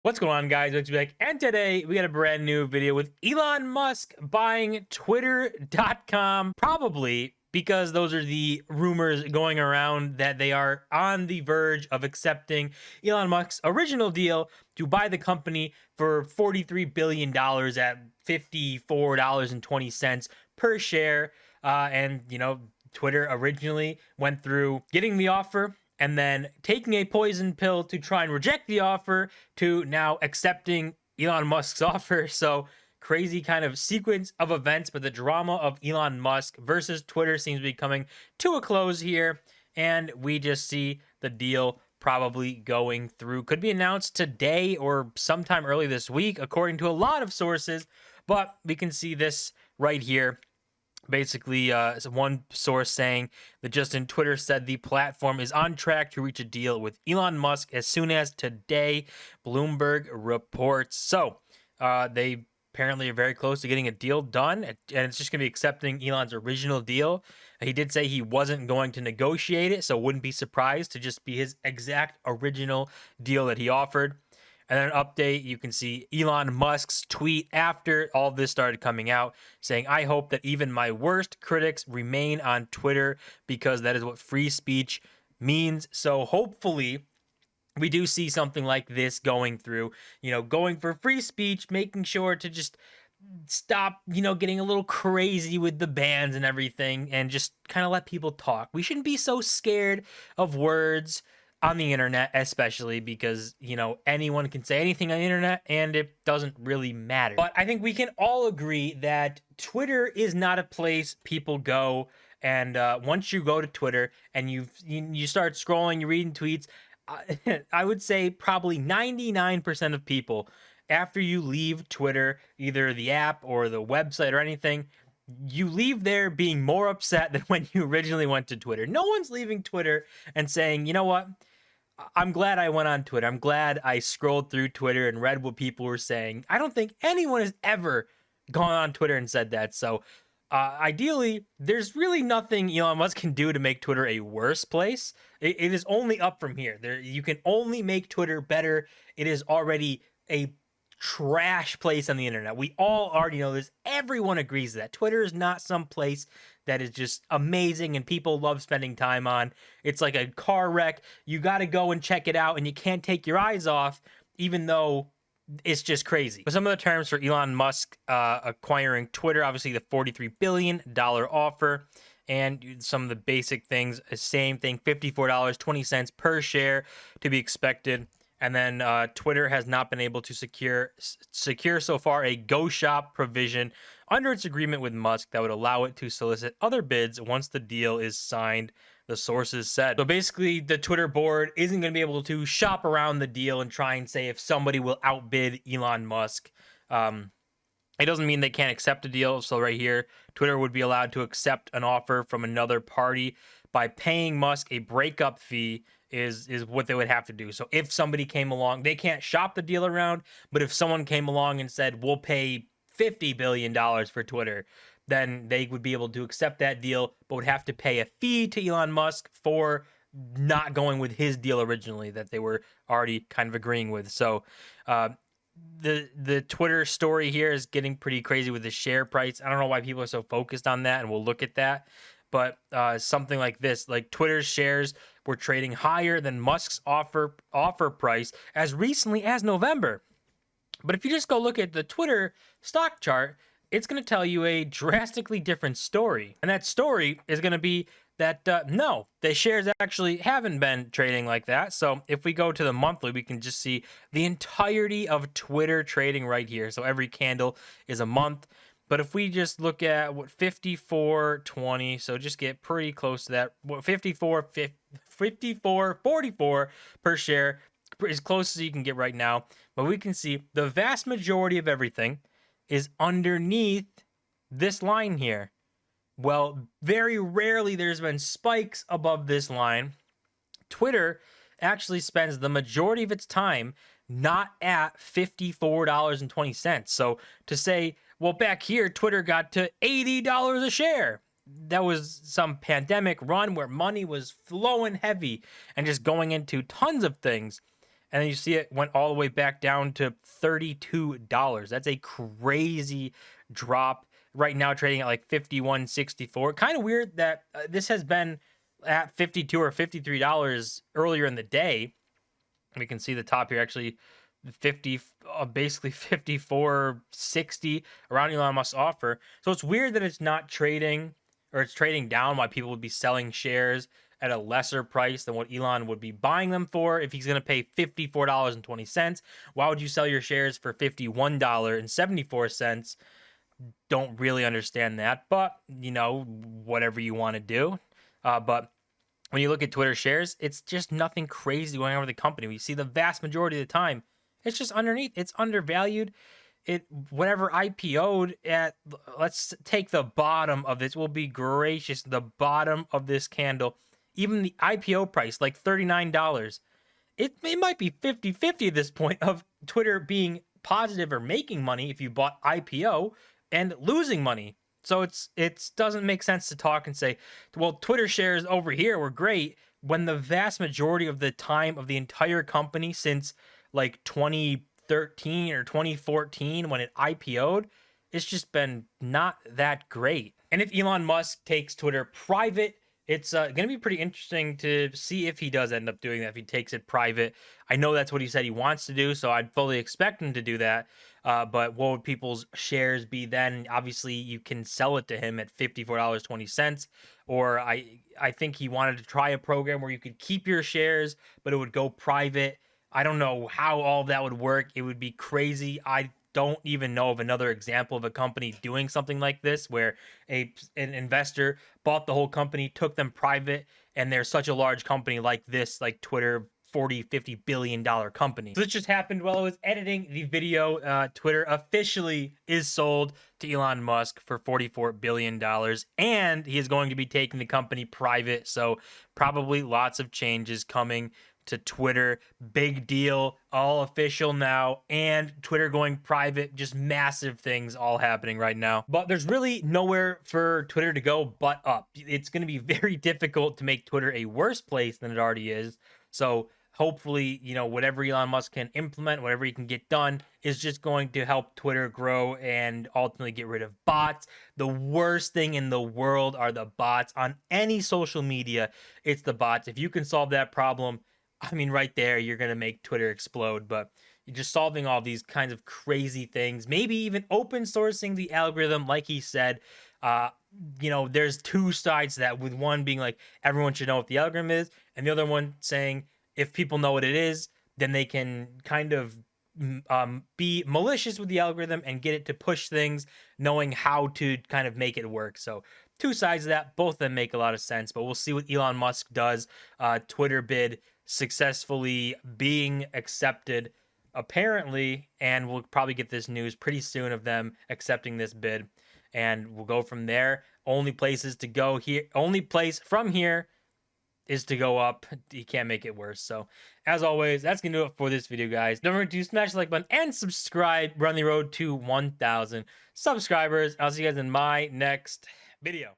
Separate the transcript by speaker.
Speaker 1: What's going on, guys? It's Beck, and today we got a brand new video with Elon Musk buying Twitter.com, probably because those are the rumors going around that they are on the verge of accepting Elon Musk's original deal to buy the company for $43 billion at $54.20 per share. Twitter originally went through getting the offer and then taking a poison pill to try and reject the offer to now accepting Elon Musk's offer. So crazy kind of sequence of events, but the drama of Elon Musk versus Twitter seems to be coming to a close here, and we just see the deal probably going through. Could be announced today or sometime early this week, according to a lot of sources, but we can see this right here. Basically, one source saying that Justin Twitter said the platform is on track to reach a deal with Elon Musk as soon as today, Bloomberg reports. So they apparently are very close to getting a deal done, and it's just going to be accepting Elon's original deal. He did say he wasn't going to negotiate it, so wouldn't be surprised to just be his exact original deal that he offered. And then an update, you can see Elon Musk's tweet after all this started coming out saying, "I hope that even my worst critics remain on Twitter because that is what free speech means." So hopefully we do see something like this going through, going for free speech, making sure to just stop, getting a little crazy with the bans and everything and just kind of let people talk. We shouldn't be so scared of words on the internet, especially because, anyone can say anything on the internet and it doesn't really matter. But I think we can all agree that Twitter is not a place people go. And once you go to Twitter and you start scrolling, you're reading tweets, I would say probably 99% of people, after you leave Twitter, either the app or the website or anything, you leave there being more upset than when you originally went to Twitter. No one's leaving Twitter and saying, you know what? I'm glad I went on Twitter. I'm glad I scrolled through Twitter and read what people were saying. I don't think anyone has ever gone on Twitter and said that. So, ideally, there's really nothing Elon Musk can do to make Twitter a worse place. It is only up from here. You can only make Twitter better. It is already a trash place on the internet. We all already know this. Everyone agrees that Twitter is not some place that is just amazing and people love spending time on. It's like a car wreck. You got to go and check it out and you can't take your eyes off, even though it's just crazy. But some of the terms for Elon Musk acquiring Twitter, obviously the $43 billion offer, and some of the basic things, same thing, $54.20 per share to be expected. And then Twitter has not been able to secure so far a go shop provision under its agreement with Musk that would allow it to solicit other bids once the deal is signed, the sources said. So basically, the Twitter board isn't going to be able to shop around the deal and try and say if somebody will outbid Elon Musk. It doesn't mean they can't accept a deal. So right here, Twitter would be allowed to accept an offer from another party by paying Musk a breakup fee is what they would have to do. So if somebody came along, they can't shop the deal around, but if someone came along and said, we'll pay $50 billion for Twitter, then they would be able to accept that deal, but would have to pay a fee to Elon Musk for not going with his deal originally that they were already kind of agreeing with. So the Twitter story here is getting pretty crazy with the share price. I don't know why people are so focused on that, and we'll look at that. But something like this, like Twitter's shares were trading higher than Musk's offer price as recently as November. But if you just go look at the Twitter stock chart, it's going to tell you a drastically different story. And that story is going to be that, no, the shares actually haven't been trading like that. So if we go to the monthly, we can just see the entirety of Twitter trading right here. So every candle is a month. But if we just look at what 54.20, so just get pretty close to that, 54.44 per share, as close as you can get right now. But we can see the vast majority of everything is underneath this line here. Well, very rarely there's been spikes above this line. Twitter actually spends the majority of its time not at $54.20. So to say, well, back here, Twitter got to $80 a share. That was some pandemic run where money was flowing heavy and just going into tons of things. and then you see it went all the way back down to $32. That's a crazy drop. Right now trading at like 51.64. Kind of weird that this has been at 52 or $53 earlier in the day. We can see the top here actually 50 basically 54.60 around Elon Musk's offer. So it's weird that it's not trading, or it's trading down, why people would be selling shares at a lesser price than what Elon would be buying them for. If he's going to pay $54.20, why would you sell your shares for $51.74? Don't really understand that, but whatever you want to do. But when you look at Twitter shares, it's just nothing crazy going on with the company. We see the vast majority of the time, it's just underneath. It's undervalued. It whatever IPO'd at, let's take the bottom of this. We'll be gracious. The bottom of this candle, even the IPO price, like $39. It might be 50-50 at this point of Twitter being positive or making money if you bought IPO, and losing money. So it doesn't make sense to talk and say, well, Twitter shares over here were great, when the vast majority of the time of the entire company since like 2013 or 2014 when it IPO'd, it's just been not that great. And if Elon Musk takes Twitter private, it's going to be pretty interesting to see if he does end up doing that, if he takes it private. I know that's what he said he wants to do, so I'd fully expect him to do that. But what would people's shares be then? Obviously, you can sell it to him at $54.20. Or I think he wanted to try a program where you could keep your shares, but it would go private. I don't know how all that would work. It would be crazy. I don't even know of another example of a company doing something like this, where an investor bought the whole company, took them private, and they're such a large company like this, like Twitter, 40-50 billion dollar company. So this just happened while I was editing the video. Twitter officially is sold to Elon Musk for $44 billion, and he is going to be taking the company private. So probably lots of changes coming to Twitter. Big deal, all official now, and Twitter going private. Just massive things all happening right now. But there's really nowhere for Twitter to go but up. It's going to be very difficult to make Twitter a worse place than it already is. So hopefully, whatever Elon Musk can implement, whatever he can get done, is just going to help Twitter grow and ultimately get rid of bots. The worst thing in the world are the bots on any social media. It's the bots. If you can solve that problem, I mean, right there, you're going to make Twitter explode. But you're just solving all these kinds of crazy things, maybe even open sourcing the algorithm, like he said. There's two sides to that, with one being like, everyone should know what the algorithm is, and the other one saying, if people know what it is, then they can kind of be malicious with the algorithm and get it to push things, knowing how to kind of make it work. So two sides of that, both of them make a lot of sense, but we'll see what Elon Musk does. Twitter bid successfully being accepted, apparently, and we'll probably get this news pretty soon of them accepting this bid, and we'll go from there. Only places to go here, only place from here is to go up. You can't make it worse. So as always, that's gonna do it for this video, guys. Don't forget to smash the like button and subscribe. We're on the road to 1,000 subscribers. I'll see you guys in my next video.